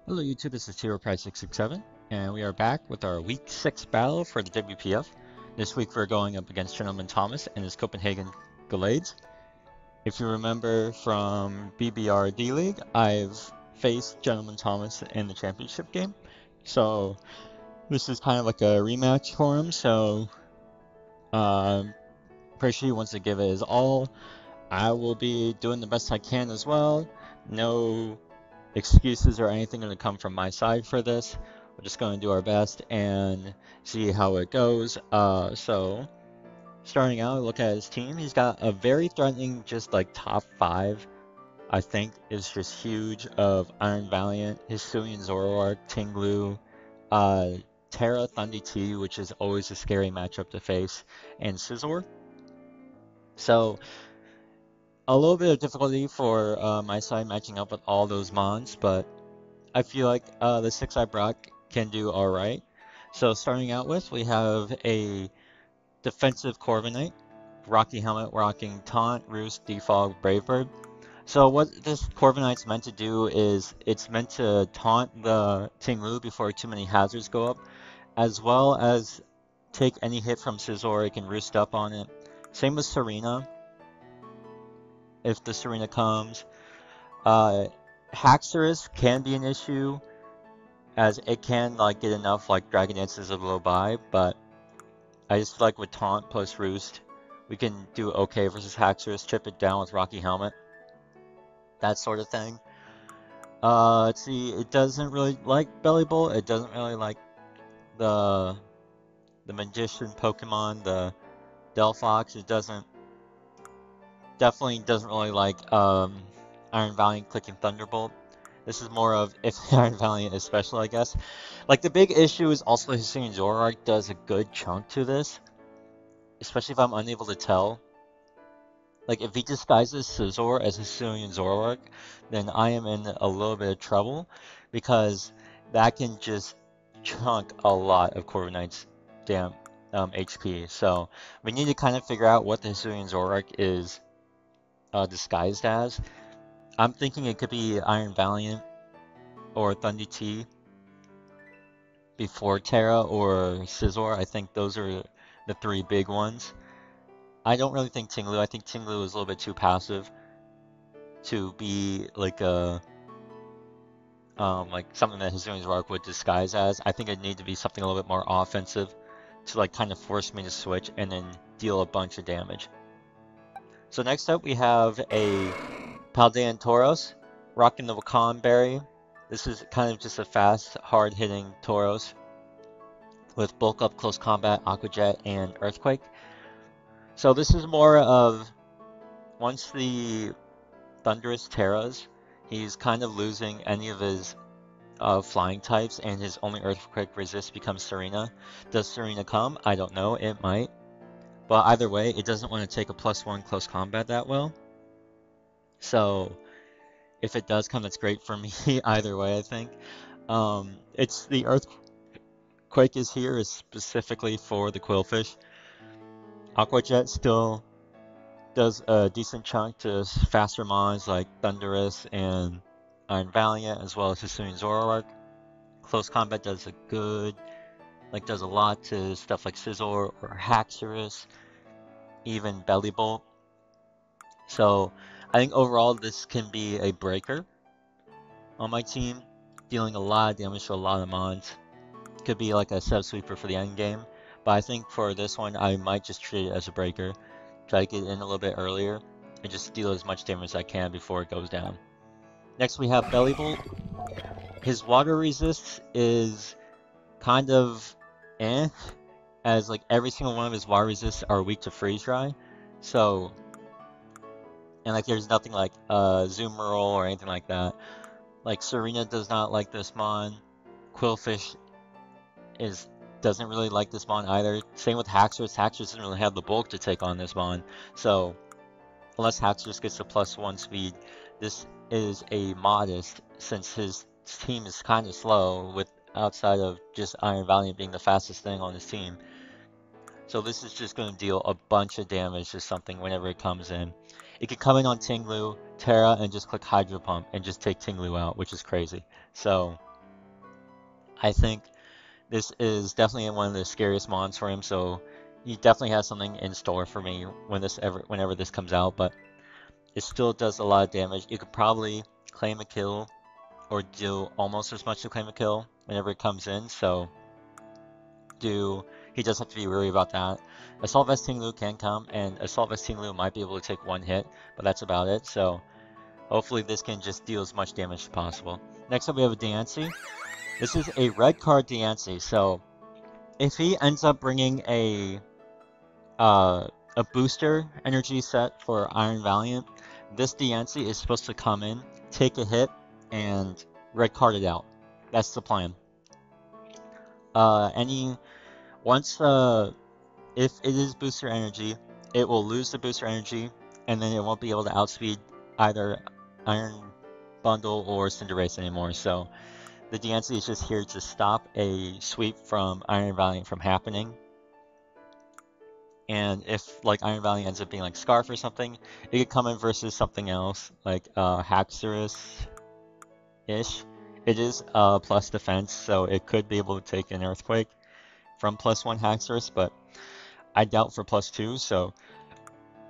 Hello YouTube, this is HeroPrice667, and we are back with our Week 6 battle for the WPF. This week we're going up against Gentleman Thomas and his Copenhagen Gallades. If you remember from BBR D-League, I've faced Gentleman Thomas in the championship game. So this is kind of like a rematch for him, so pretty sure he wants to give it his all. I will be doing the best I can as well. No excuses or anything going to come from my side for this. We're just going to do our best and see how it goes. So starting out, look at his team. He's got a very threatening, just like top 5, I think, is just huge of Iron Valiant, Hisuian Zoroark, Tinglu, Terra Thunder T, which is always a scary matchup to face, and Scizor. So a little bit of difficulty for my side matching up with all those mons, but I feel like the 6 I brought can do alright. So starting out with, we have a defensive Corviknight, Rocky Helmet rocking Taunt, Roost, Defog, Bravebird. So what this Corviknight's meant to do is it's meant to taunt the Tinglu before too many hazards go up, as well as take any hit from Scizor, it can Roost up on it. Same with Serena, if the Serena comes. Haxorus can be an issue, as it can like get enough like Dragon Dances to blow by, but I just feel like with Taunt plus Roost, we can do okay versus Haxorus, chip it down with Rocky Helmet, that sort of thing. Let's see, it doesn't really like Belly Bolt, it doesn't really like the Magician Pokemon, the Delphox, it definitely doesn't really like Iron Valiant clicking Thunderbolt. This is more of if Iron Valiant is special, I guess. Like, the big issue is also Hisuian Zoroark does a good chunk to this, especially if I'm unable to tell. Like, if he disguises Scizor as Hisuian Zoroark, then I am in a little bit of trouble, because that can just chunk a lot of Corviknight's damn HP. So, we need to kind of figure out what the Hisuian Zoroark is disguised as. I'm thinking it could be Iron Valiant or Thunder T before Terra or Scizor. I think those are the 3 big ones. I don't really think Tinglu. I think Tinglu is a little bit too passive to be like a like something that Hisuian Zoroark would disguise as. I think it'd need to be something a little bit more offensive to like kind of force me to switch and then deal a bunch of damage. So next up we have a Paldean Tauros rocking the Wakan Berry. This is kind of just a fast, hard-hitting Tauros with bulk up, close combat, Aqua Jet, and Earthquake. So this is more of, once the Thunderous Terras, he's kind of losing any of his flying types, and his only Earthquake resist becomes Serena. Does Serena come? I don't know, it might. But either way, it doesn't want to take a +1 close combat that well. So if it does come, that's great for me either way, I think. It's the Earthquake is here is specifically for the Quillfish. Aqua Jet still does a decent chunk to faster mons like Thundurus and Iron Valiant, as well as Hisuian Zoroark. Close combat does does a lot to stuff like Scizor or Haxorus, even Belly Bolt. So I think overall this can be a breaker on my team, dealing a lot of damage to a lot of mons. Could be like a sub sweeper for the end game, but I think for this one I might just treat it as a breaker. Try to get in a little bit earlier and just deal as much damage as I can before it goes down. Next we have Belly Bolt. His water resist is kind of as like every single one of his water resists are weak to freeze dry. So, and like there's nothing like Zoomerol or anything like that. Like Serena does not like this mon. Quillfish doesn't really like this mon either. Same with Haxorus. Haxorus doesn't really have the bulk to take on this mon. So unless Haxorus gets a +1 speed, this is a modest, since his team is kind of slow, with outside of just Iron Valiant being the fastest thing on his team. So this is just going to deal a bunch of damage to something whenever it comes in. It could come in on Tinglu, Terra, and just click Hydro Pump and just take Tinglu out, which is crazy. So I think this is definitely one of the scariest mons for him, so he definitely has something in store for me whenever this comes out, but it still does a lot of damage. You could probably claim a kill or do almost as much to claim a kill whenever it comes in, so he does have to be worried about that. Assault Vest Tinglu can come, and Assault Vest Tinglu might be able to take one hit, but that's about it, so hopefully this can just deal as much damage as possible. Next up we have a Diancie. This is a red card Diancie, so if he ends up bringing a booster energy set for Iron Valiant, this Diancie is supposed to come in, take a hit, and red card it out. That's the plan. If it is booster energy, it will lose the booster energy, and then it won't be able to outspeed either Iron Bundle or Cinderace anymore. So the Diancie is just here to stop a sweep from Iron Valiant from happening. And if like Iron Valiant ends up being like Scarf or something, it could come in versus something else, like Haxorus-ish. It is plus defense, so it could be able to take an Earthquake from +1 Haxorus, but I doubt for +2, so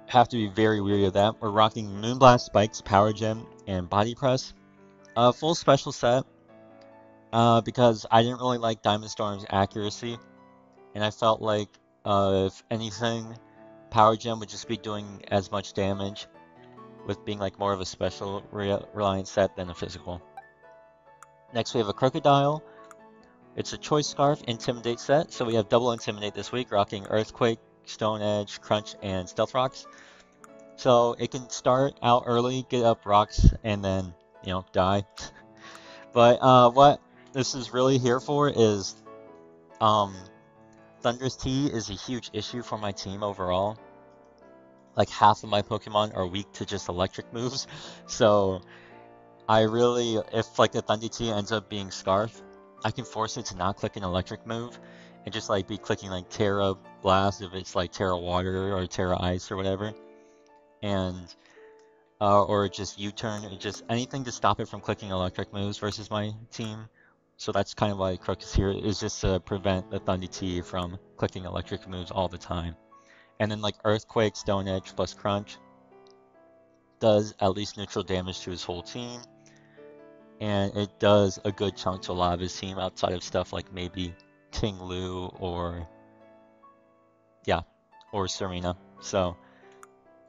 have to be very wary of that. We're rocking Moonblast, Spikes, Power Gem, and Body Press. Full special set, because I didn't really like Diamond Storm's accuracy, and I felt like if anything, Power Gem would just be doing as much damage with being like more of a special reliant set than a physical. Next we have a Crocodile. It's a Choice Scarf Intimidate set, so we have double Intimidate this week, rocking Earthquake, Stone Edge, Crunch, and Stealth Rocks. So it can start out early, get up rocks, and then, die. But what this is really here for is Thunderous Tea is a huge issue for my team overall. Like half of my Pokemon are weak to just electric moves, so if like the Thunder Tea ends up being Scarf, I can force it to not click an electric move and just like be clicking like Terra Blast if it's like Terra Water or Terra Ice or whatever, and or just U-turn, just anything to stop it from clicking electric moves versus my team. So that's kind of why Crocus here is just to prevent the Thunder Tea from clicking electric moves all the time. And then like Earthquake, Stone Edge plus Crunch does at least neutral damage to his whole team. And it does a good chunk to a lot of his team outside of stuff like maybe Tinglu or Serena. So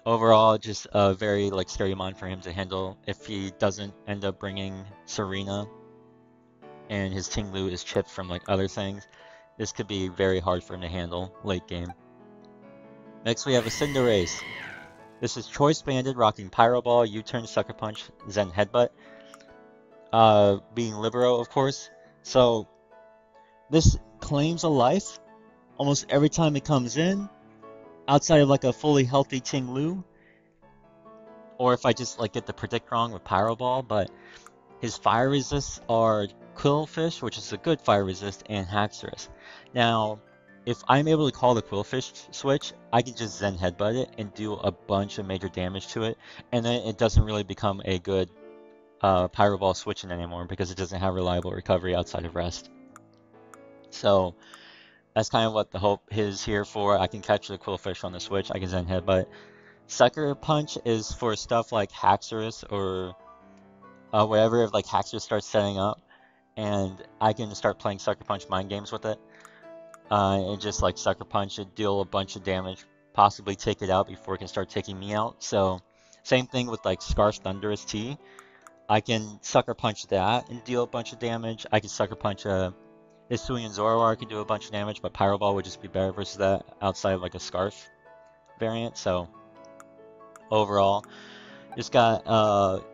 overall, just a very like scary mon for him to handle if he doesn't end up bringing Serena and his Tinglu is chipped from like other things. This could be very hard for him to handle late game. Next we have a Cinderace. This is Choice Banded, rocking Pyro Ball, U-turn, Sucker Punch, Zen Headbutt. Being Libero, of course. So this claims a life almost every time it comes in, outside of like a fully healthy Tinglu, or if I just like get the predict wrong with Pyro Ball. But his fire resists are Quillfish, which is a good fire resist, and Haxorus. Now, if I'm able to call the Quillfish switch, I can just Zen Headbutt it and do a bunch of major damage to it, and then it doesn't really become a good Pyro Ball switching anymore because it doesn't have reliable recovery outside of rest. So that's kind of what the hope is here for. I can catch the Quillfish on the switch, I can Zen Headbutt. Sucker Punch is for stuff like Haxorus or whatever, if like Haxorus starts setting up, and I can start playing Sucker Punch mind games with it. And just like Sucker Punch it, deal a bunch of damage, possibly take it out before it can start taking me out. So same thing with like Scarf Thunderous Tea. I can Sucker Punch that and deal a bunch of damage. I can Sucker Punch Hisuian Zoroark can do a bunch of damage, but Pyro Ball would just be better versus that outside of like a Scarf variant. So overall, just got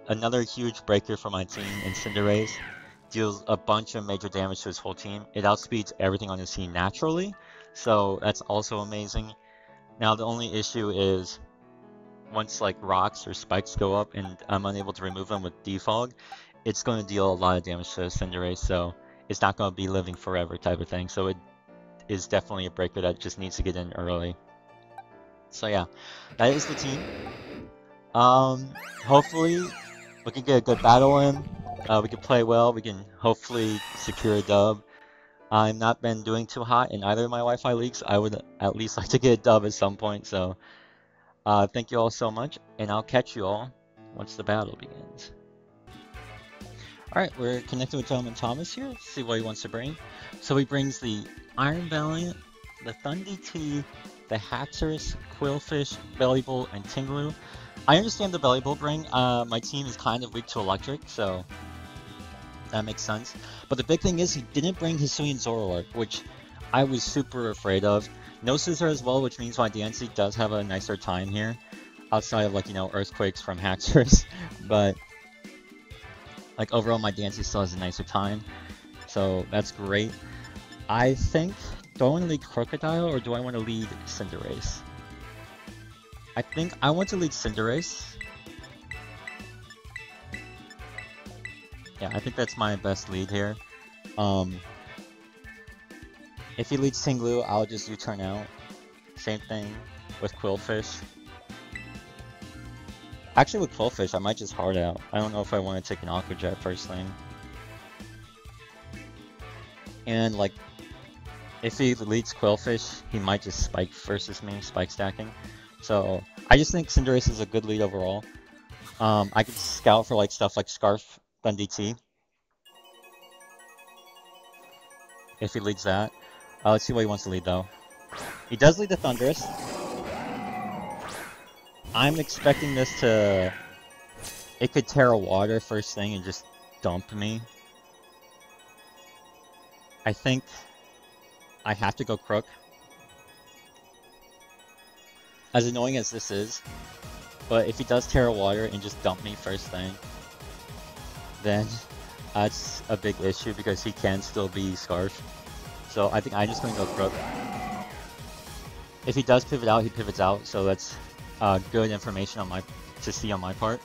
another huge breaker for my team in Cinderace. Deals a bunch of major damage to his whole team. It outspeeds everything on his team naturally, so that's also amazing. Now the only issue is once like rocks or spikes go up and I'm unable to remove them with defog, it's going to deal a lot of damage to Cinderace, so it's not going to be living forever type of thing. So it is definitely a breaker that just needs to get in early. So yeah, that is the team. Hopefully we can get a good battle in. We can play well. We can hopefully secure a dub. I've not been doing too hot in either of my Wi-Fi leagues. I would at least like to get a dub at some point. So thank you all so much, and I'll catch you all once the battle begins. Alright, we're connected with Gentleman Thomas here. Let's see what he wants to bring. So he brings the Iron Valiant, the Thundi Tea, the Hatterus, Quillfish, Bellybolt, and Tinglu. I understand the Bellybolt bring. My team is kind of weak to electric, so that makes sense. But the big thing is he didn't bring Hisuian Zoroark, which I was super afraid of. No Scissor as well, which means my DNC does have a nicer time here. Outside of, like, you know, Earthquakes from Haxorus. But like, overall, my DNC still has a nicer time, so that's great. I think, do I want to lead Crocodile or do I want to lead Cinderace? I think I want to lead Cinderace. Yeah, I think that's my best lead here. If he leads Tinglu, I'll just U-turn out. Same thing with Quillfish. Actually, with Quillfish, I might just hard out. I don't know if I want to take an Aqua Jet first thing. And, like, if he leads Quillfish, he might just Spike versus me, Spike stacking. So, I just think Cinderace is a good lead overall. I could scout for, like, stuff like Scarf, Thundi Tea. If he leads that. Let's see what he wants to lead, though. He does lead the Thundurus. I'm expecting this to... It could Terra Water first thing and just dump me. I think I have to go Crook. As annoying as this is. But if he does Terra Water and just dump me first thing, then that's a big issue because he can still be Scarf. So I think I'm just going to go Crook. If he does pivot out, he pivots out, so that's good information on to see on my part.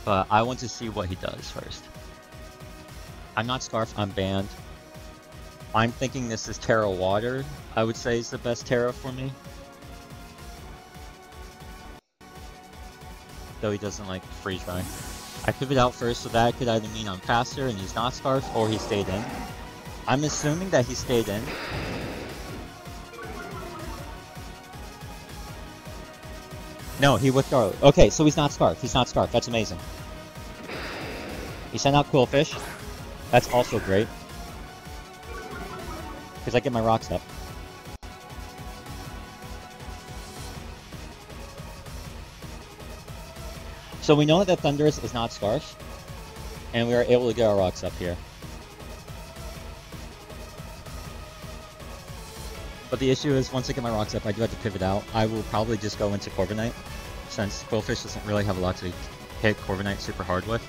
But I want to see what he does first. I'm not Scarf, I'm banned. I'm thinking this is Terra Water, I would say is the best Terra for me. Though he doesn't like freeze dry. I pivot out first, so that could either mean I'm faster and he's not Scarf, or he stayed in. I'm assuming that he stayed in. No, he withdrew. Okay, so he's not Scarf. He's not Scarf. That's amazing. He sent out Quillfish. That's also great. Because I get my rocks up. So we know that Thundurus is not Scarf. And we are able to get our rocks up here. But the issue is, once I get my rocks up, I do have to pivot out. I will probably just go into Corviknight, since Quillfish doesn't really have a lot to hit Corviknight super hard with.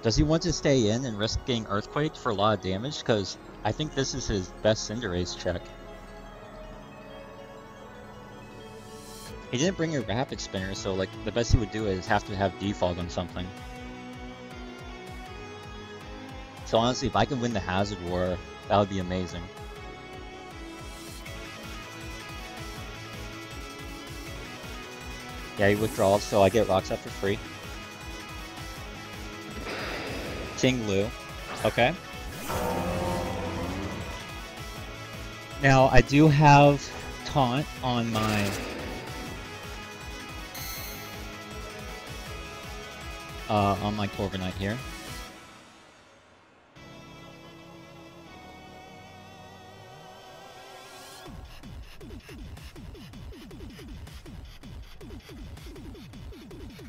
Does he want to stay in and risk getting Earthquaked for a lot of damage? Because I think this is his best Cinderace check. He didn't bring a Rapid Spinner, so like the best he would do is have to have Defog on something. So honestly, if I can win the Hazard War, that would be amazing. Yeah, he withdraws, so I get rocks up for free. Tinglu. Okay. Now, I do have Taunt on my... Corviknight here.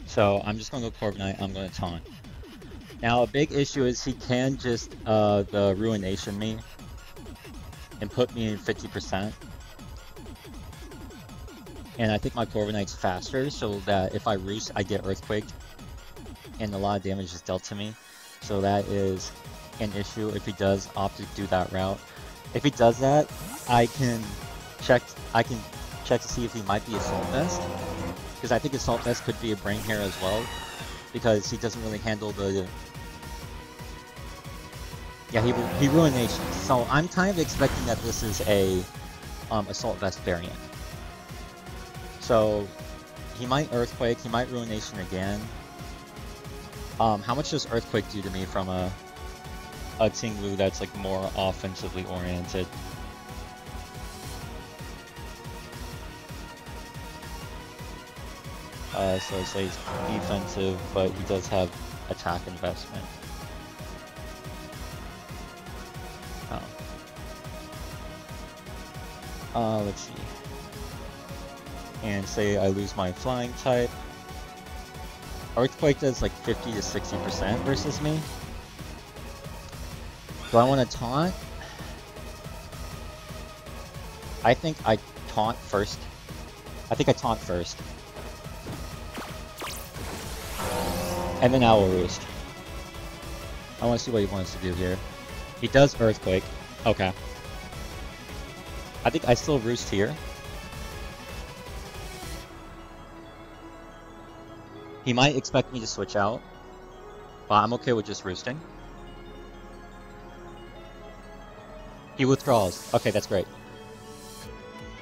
So I'm just going to go Corviknight, I'm going to Taunt. Now a big issue is he can just the Ruination me and put me in 50%. And I think my Corviknight's faster, so that if I Roost, I get Earthquaked. And a lot of damage is dealt to me. So that is an issue if he does opt to do that route. If he does that, I can check to see if he might be Assault Vest. Because I think Assault Vest could be a brain here as well. Because he doesn't really handle the... Yeah, he Ruination. So I'm kind of expecting that this is a Assault Vest variant. So He might Earthquake, he might Ruination again. How much does Earthquake do to me from a Tinglu that's like more offensively oriented? So I say he's defensive, but he does have attack investment. Let's see. And say I lose my flying type. Earthquake does like 50 to 60% versus me. Do I want to taunt? I think I taunt first. And then I will roost. I want to see what he wants to do here. He does Earthquake. Okay. I think I still roost here. He might expect me to switch out, but I'm okay with just roosting. He withdraws. Okay, that's great.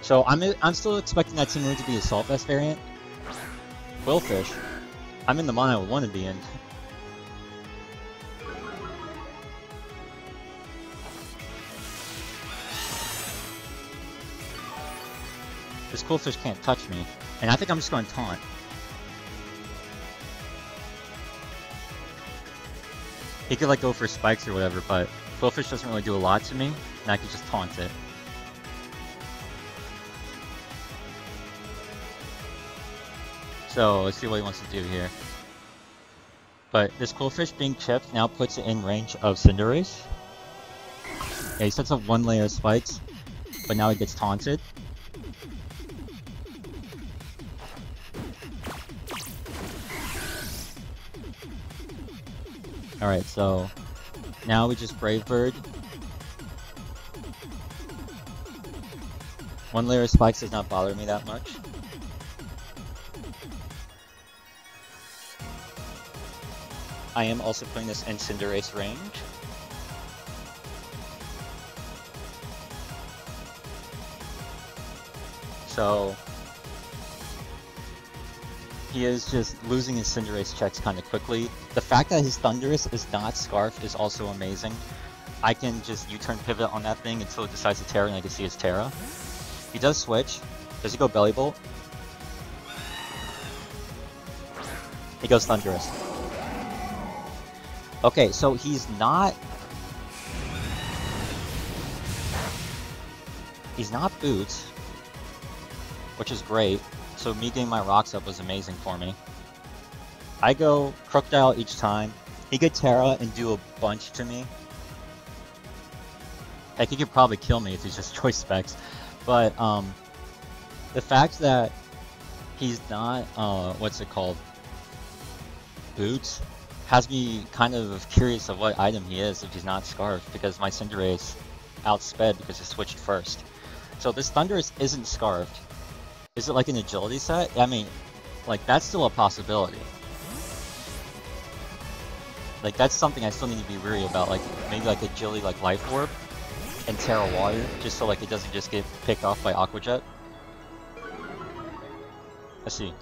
So I'm still expecting that Tinglu to be a Salt Vest variant. Quillfish. I'm in the mind I would want to be in. This Quillfish can't touch me, and I think I'm just going to taunt. He could like go for spikes or whatever, but Quillfish doesn't really do a lot to me, and I could just taunt it. So let's see what he wants to do here. But this Quillfish being chipped now puts it in range of Cinderace. Yeah, he sets up 1 layer of spikes, but now he gets taunted. Alright, so now we just Brave Bird. 1 layer of spikes does not bother me that much. I am also putting this in Cinderace range. So he is just losing his Cinderace checks kind of quickly. The fact that his Thundurus is not Scarfed is also amazing. I can just U-turn pivot on that thing until it decides to Terra, and I can see his Terra. He does switch. Does he go Belly Bolt? He goes Thundurus. Okay, so he's not Boots, which is great. So me getting my rocks up was amazing for me. I go Crocodile each time. He could Terra and do a bunch to me. Heck, he could probably kill me if he's just Choice Specs. But the fact that he's not what's it called? Boots has me kind of curious of what item he is if he's not Scarfed, because my Cinderace outsped because it switched first. So this Thundurus isn't Scarfed. Is it like an agility set? I mean, like that's still a possibility. Like that's something I still need to be weary about, like maybe like agility like Life Orb and Terra Water, just so like it doesn't just get picked off by Aqua Jet. Let's see.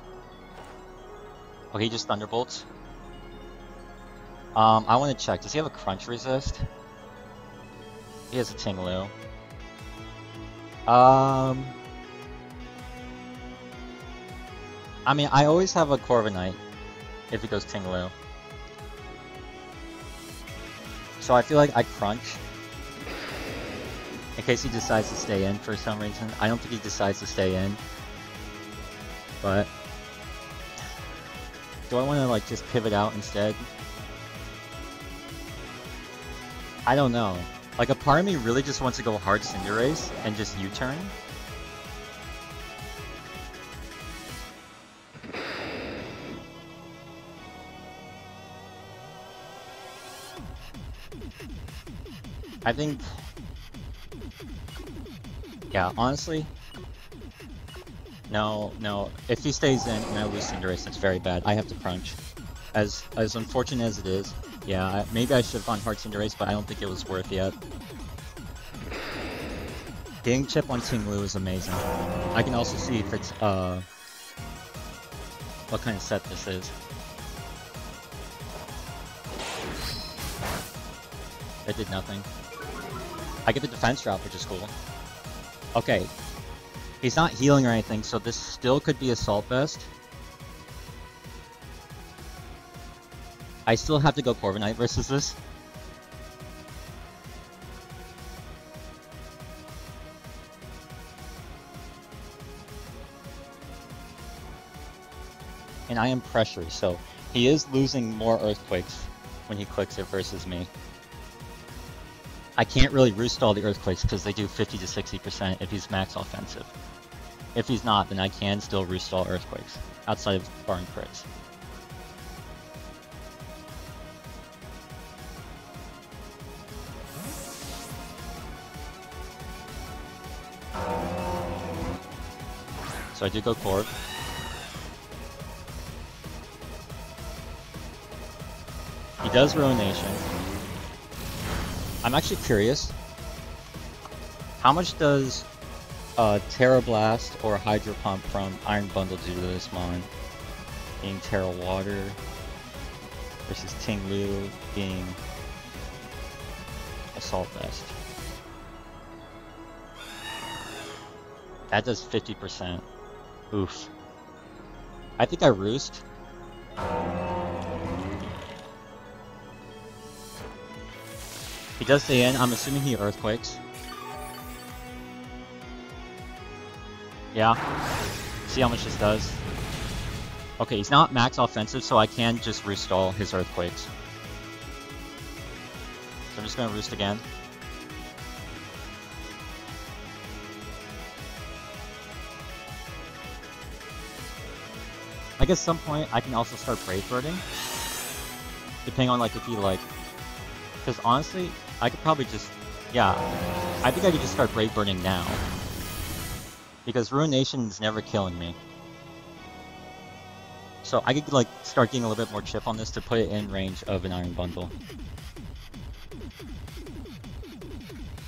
Okay, he just Thunderbolts. I want to check. Does he have a Crunch Resist? He has a Tinglu. I mean, I always have a Corviknight if it goes Tinglu. So I feel like I Crunch in case he decides to stay in for some reason. I don't think he decides to stay in. But do I want to like just pivot out instead? I don't know. Like a part of me really just wants to go hard Cinderace and just U-turn. I think, yeah, honestly, no. If he stays in and I lose Cinderace, that's very bad. I have to Crunch. As unfortunate as it is, yeah, maybe I should have gone hard Cinderace, but I don't think it was worth yet. Getting chip on Tinglu is amazing. I can also see if it's what kind of set this is. It did nothing. I get the defense drop, which is cool. Okay. He's not healing or anything, so this still could be Assault Vest. I still have to go Corviknight versus this. And I am pressured, so he is losing more Earthquakes when he clicks it versus me. I can't really roost all the Earthquakes because they do 50 to 60% if he's max offensive. If he's not, then I can still roost all Earthquakes, outside of barring crits. So I do go Corv. He does Ruination. I'm actually curious, how much does Terra Blast or Hydro Pump from Iron Bundle do to this mon? Being Terra Water versus Tinglu being Assault Vest. That does 50%. Oof. I think I roost. He does stay in. I'm assuming he Earthquakes. Yeah. See how much this does? Okay, he's not max offensive, so I can just roost all his Earthquakes. So I'm just gonna roost again. I guess at some point I can also start Brave Birding. Depending on like if he like... Because honestly, I could probably just... Yeah, I think I could just start Brave Birding now. Because Ruination is never killing me. So I could like start getting a little bit more chip on this to put it in range of an Iron Bundle.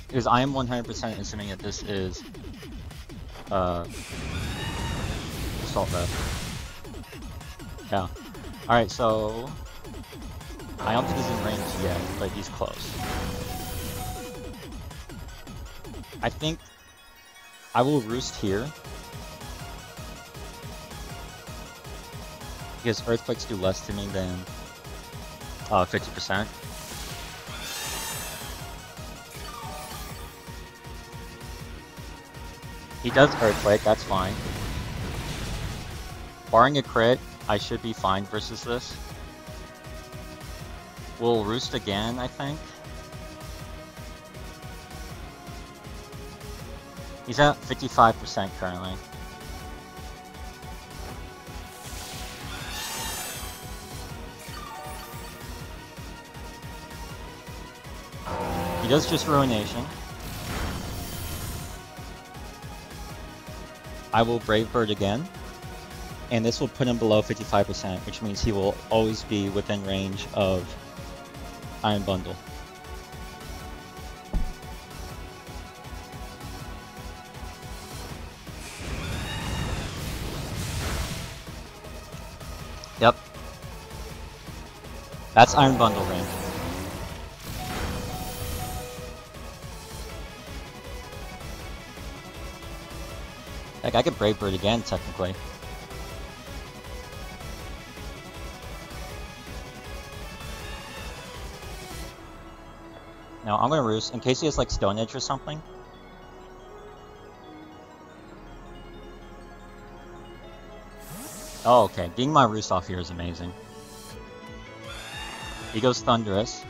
Because I am 100% assuming that this is... Assault Vest. Yeah. Alright, so... I don't think he's in range yet, but he's close. I think I will roost here. Because Earthquakes do less to me than 50%. He does Earthquake, that's fine. Barring a crit, I should be fine versus this. We'll roost again, I think. He's at 55% currently. He does just Ruination. I will Brave Bird again. And this will put him below 55%, which means he will always be within range of Iron Bundle. Yep. That's Iron Bundle range. Like, I could Brave Bird again, technically. No, I'm gonna roost in case he has like Stone Edge or something. Oh, okay. Getting my roost off here is amazing. He goes Thunderous.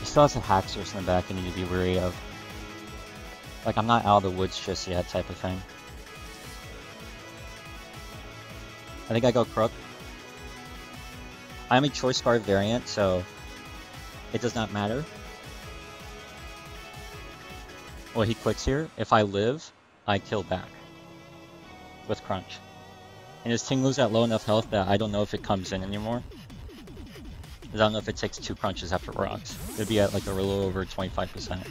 Still has a Haxorus in the back I need to be wary of. Like, I'm not out of the woods just yet type of thing. I think I go Crook. I'm a Choice Scarf variant, so it does not matter. Well, he clicks here. If I live, I kill back with Crunch. And his Tinglu's at low enough health that I don't know if it comes in anymore. I don't know if it takes 2 crunches after rocks. It'd be at like a little over 25%.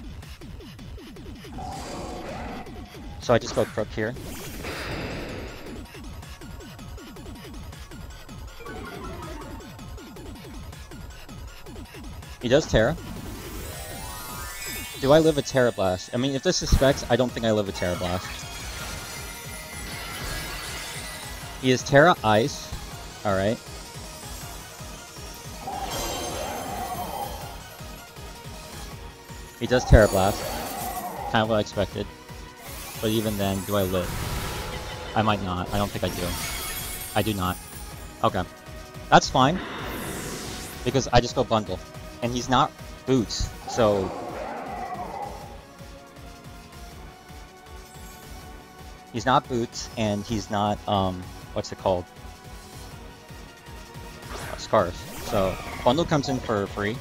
So I just go crook here. He does Terra. Do I live a Terra Blast? I mean, if this is Specs, I don't think I live a Terra Blast. He is Terra Ice. Alright. He does Terra Blast. Kind of what I expected. But even then, do I live? I might not. I don't think I do. I do not. Okay. That's fine. Because I just go bundle. And he's not boots, so... He's not boots, and he's not, what's it called? Scarf. So, bundle comes in for free.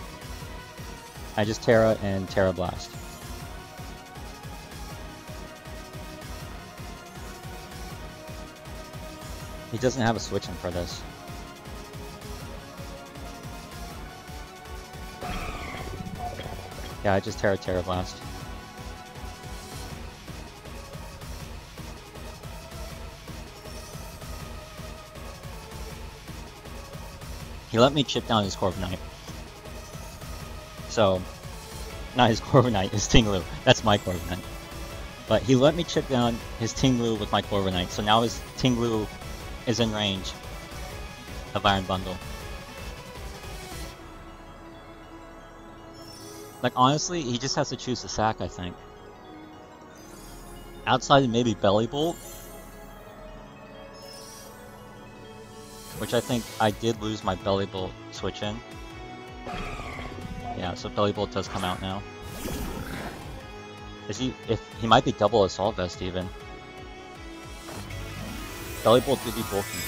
I just Terra and Terra Blast. He doesn't have a switch in for this. Yeah, I just Terra Blast. He let me chip down his Corviknight. So, not his Corviknight, his Tinglu. That's my Corviknight. But he let me chip down his Tinglu with my Corviknight, so now his Tinglu is in range of Iron Bundle. Like, honestly, he just has to choose the sack, I think. Outside of maybe Belly Bolt, which I think I did lose my Belly Bolt switch in. Yeah, so Belly Bolt does come out now. Is he? If he might be double Assault Vest even. Belly Bolt could be bulky.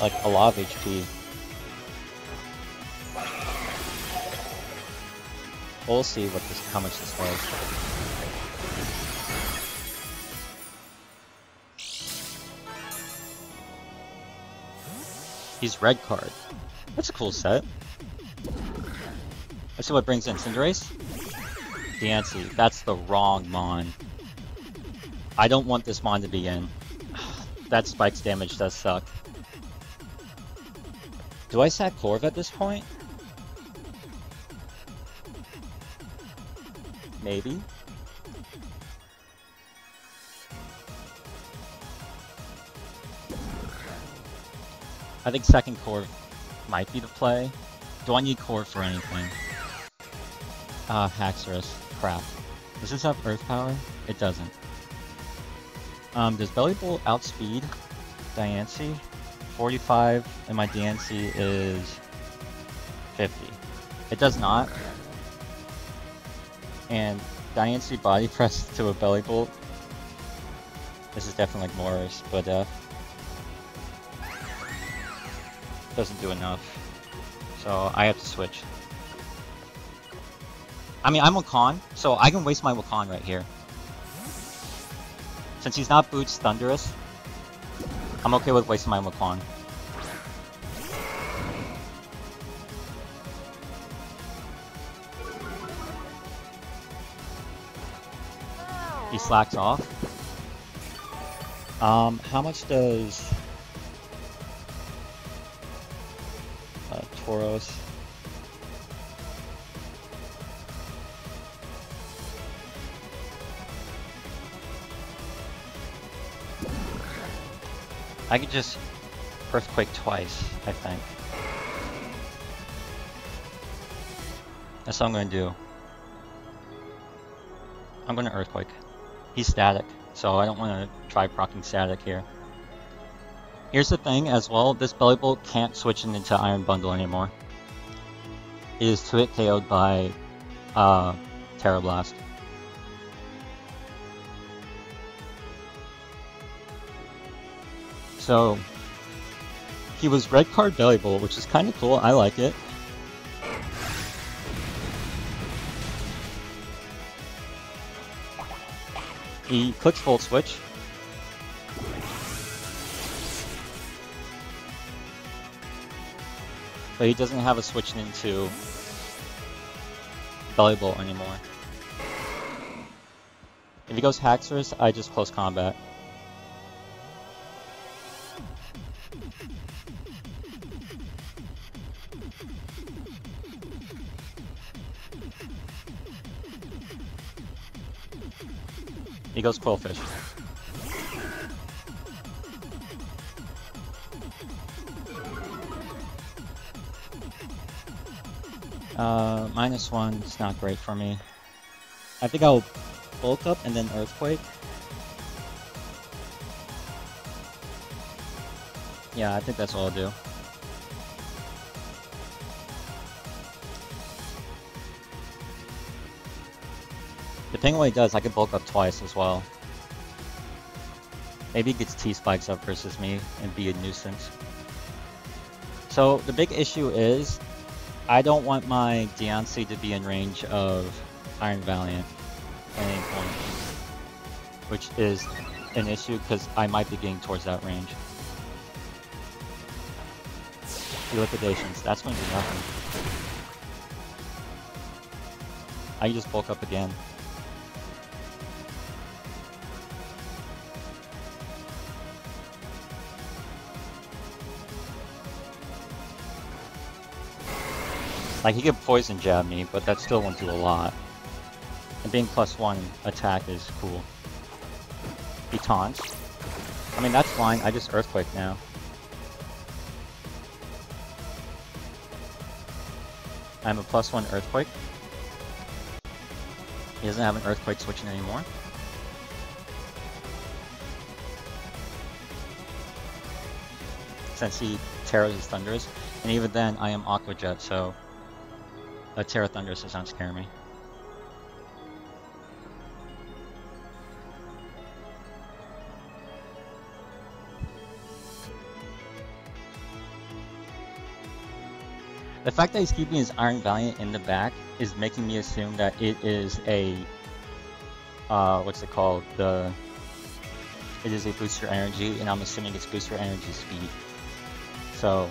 Like a lot of HP. We'll see what this, how much this does. He's red card. That's a cool set. Let's see what brings in Cinderace. Diancie. That's the wrong Mon. I don't want this Mon to be in. That Spike's damage does suck. Do I sack Corv at this point? Maybe. I think second Corv might be the play. Do I need Corv for anything? Haxorus. Crap. Does this have Earth Power? It doesn't. Does Belly Bolt outspeed Diancie? 45, and my Diancie is 50. It does not. And Diancie body press to a Belly Bolt. This is definitely like more split doesn't do enough. So I have to switch. I mean, I'm Wakan, so I can waste my Wakan right here. Since he's not Boots Thunderous, I'm okay with wasting my Wakan. He slacks off. How much does Tauros? I could just Earthquake twice, I think. That's what I'm gonna do. I'm gonna Earthquake. He's static, so I don't want to try proccing static here. Here's the thing as well, this Belly Bolt can't switch into Iron Bundle anymore. It is 2-hit KO'd by Terra Blast. So, he was red card Belly Bolt, which is kind of cool, I like it. He clicks Volt Switch. But he doesn't have a switch into Belly Bolt anymore. If he goes Haxorus, I just close combat. He goes Quillfish. -1 is not great for me. I think I'll bulk up and then Earthquake. Yeah, I think that's all I'll do. Depending on what he does, I could bulk up twice as well. Maybe he gets T-Spikes up versus me and be a nuisance. So the big issue is, I don't want my Diancie to be in range of Iron Valiant at any point, which is an issue because I might be getting towards that range. The liquidations, that's going to do nothing. I can just bulk up again. Like, he could Poison Jab me, but that still won't do a lot. And being +1 attack is cool. He taunts. I mean, that's fine, I just Earthquake now. I'm a +1 Earthquake. He doesn't have an Earthquake switching anymore. Since he Terras his Thunders. And even then, I am Aqua Jet, so a Terra Thunders does not scare me. The fact that he's keeping his Iron Valiant in the back is making me assume that it is a, what's it called? It is a booster energy, and I'm assuming it's booster energy speed. So,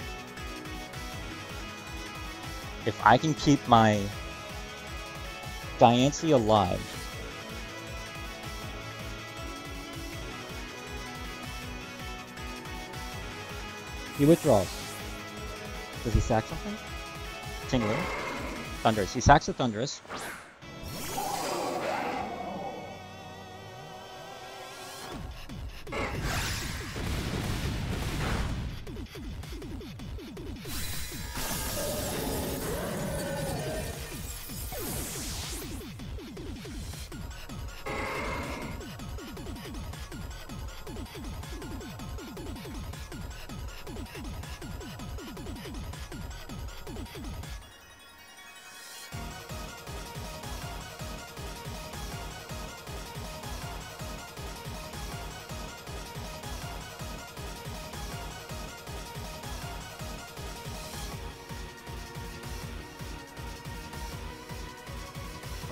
if I can keep my Diancie alive, he withdraws. Does he sack something? Tingler. Thundurus. He sacks the Thundurus.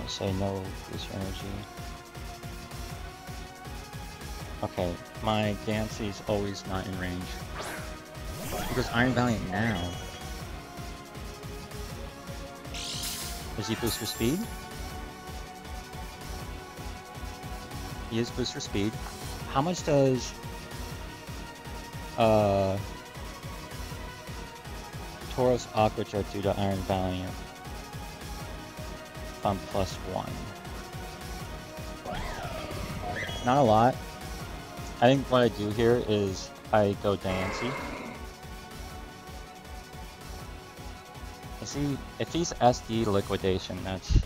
Say no booster energy. Okay, my Diancie's always not in range. Because Iron Valiant now. Is he booster speed? He is booster speed. How much does Tauros Aqua Jet do to Iron Valiant? I'm +1. Not a lot. I think what I do here is I go Diancie. If he's SD liquidation, that's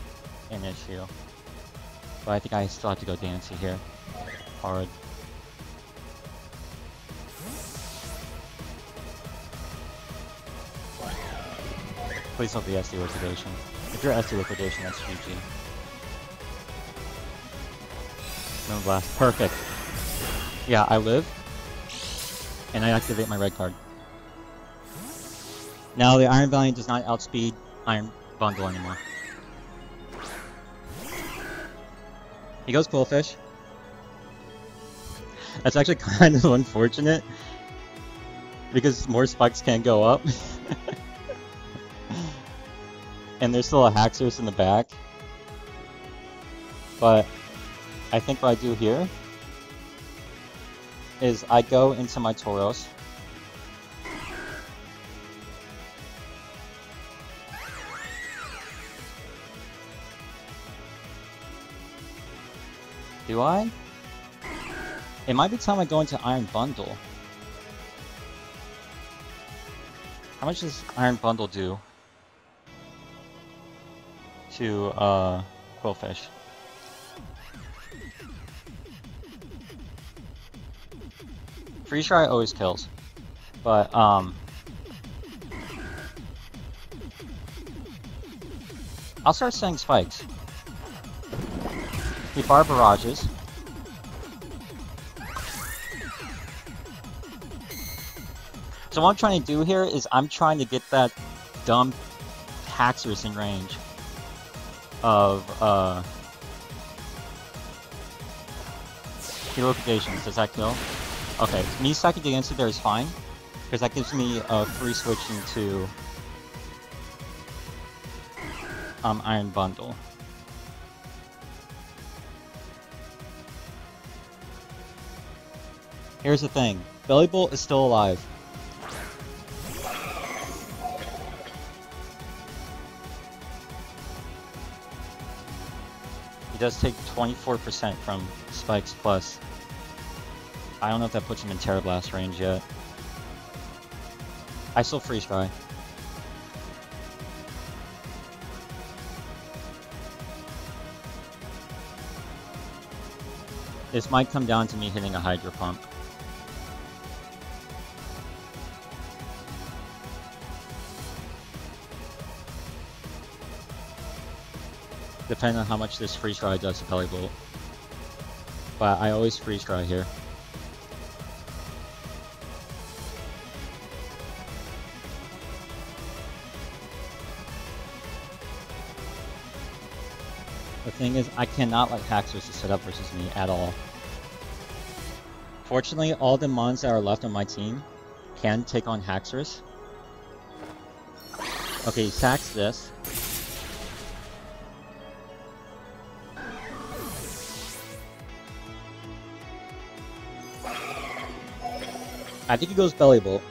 an issue. But I think I still have to go Diancie here. Hard. Please don't be SD liquidation. If you're SD liquidation, that's GG. No blast. Perfect. Yeah, I live. And I activate my red card. Now the Iron Valiant does not outspeed Iron Bundle anymore. He goes Quillfish. That's actually kind of unfortunate because more spikes can't go up. And there's still a Haxorus in the back. But I think what I do here is I go into my Tauros. Do I? It might be time I go into Iron Bundle. How much does Iron Bundle do to Quillfish? Freeze Dry always kills, but I'll start setting spikes. He bar barrages. So what I'm trying to do here is I'm trying to get that dumb Haxorus in range of Liquidations. Does that kill? Okay, me stacking the answer there is fine, because that gives me a free switch into Iron Bundle. Here's the thing, Belly Bolt is still alive. He does take 24% from Spikes Plus. I don't know if that puts him in Terra Blast range yet. I still Freeze Dry. This might come down to me hitting a Hydro Pump. Depending on how much this Freeze Dry does to Belly Bolt. But I always Freeze Dry here. The thing is, I cannot let Haxorus set up versus me at all. Fortunately, all the mons that are left on my team can take on Haxorus. Okay, he sacks this. I think he goes Belly Bolt.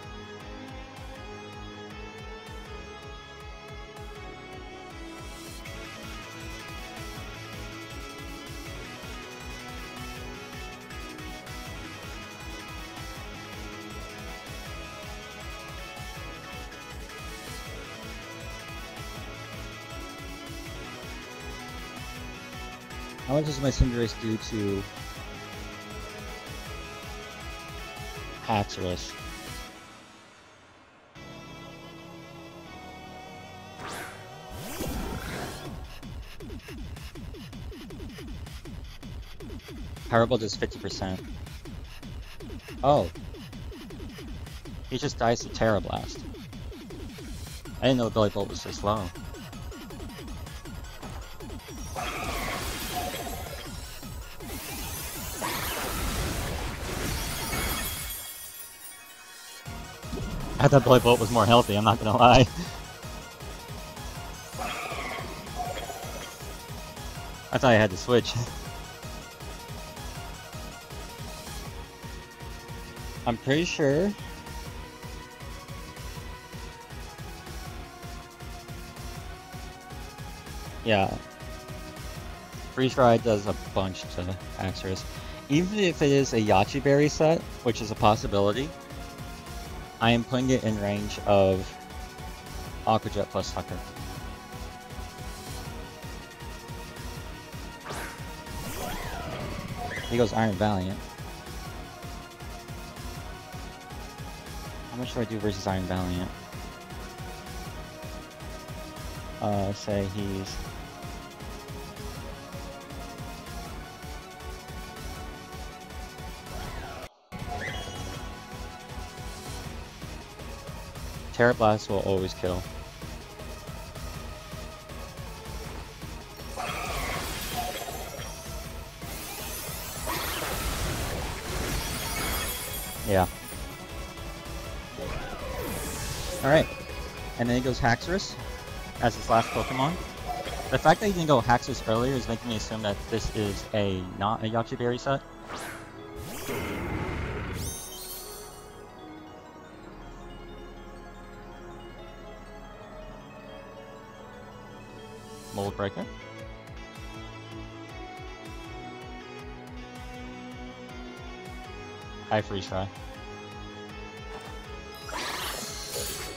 How much does my Cinderace do to Haxorus? Powerball does 50%. Oh. He just dies to Terra Blast. I didn't know Belly Bolt was so slow. I thought Belly Bolt was more healthy, I'm not gonna lie. I thought I had to switch. I'm pretty sure. Yeah. Freeze Dry does a bunch to Haxorus. Even if it is a Yachi Berry set, which is a possibility, I am putting it in range of Aqua Jet plus Tucker. He goes Iron Valiant. How much do I do versus Iron Valiant? Say he's... Terra Blast will always kill. Yeah. Alright. And then he goes Haxorus as his last Pokemon. The fact that he didn't go Haxorus earlier is making me assume that this is not a Yache Berry set. Mold Breaker. High Freeze Try.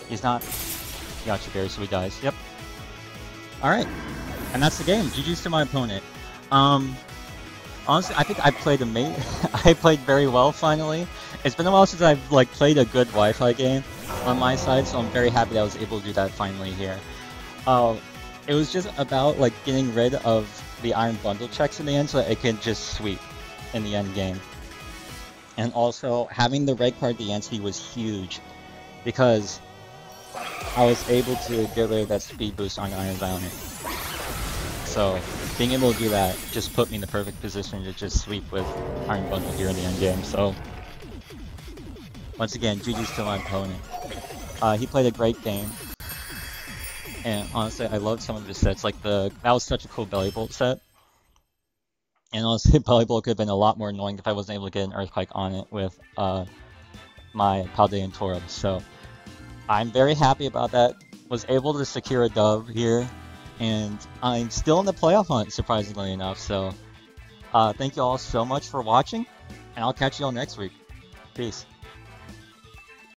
He's not Yache Berry, so he dies. Yep. Alright. And that's the game. GG's to my opponent. Honestly, I think I played I played very well finally. It's been a while since I've like played a good Wi-Fi game on my side, so I'm very happy that I was able to do that finally here. It was just about like getting rid of the Iron Bundle checks in the end so that it can just sweep in the end game. And also having the red card the Entity was huge because I was able to get rid of that speed boost on Iron Violent. So being able to do that just put me in the perfect position to just sweep with Iron Bundle here in the end game. So once again, GG's to my opponent. He played a great game. And honestly, I love some of his sets. Like that was such a cool Belly Bolt set. And honestly, Belly Bolt could have been a lot more annoying if I wasn't able to get an Earthquake on it with my Paldean Tauros. So I'm very happy about that. Was able to secure a dub here. And I'm still in the playoff hunt, surprisingly enough. So thank you all so much for watching. And I'll catch you all next week. Peace.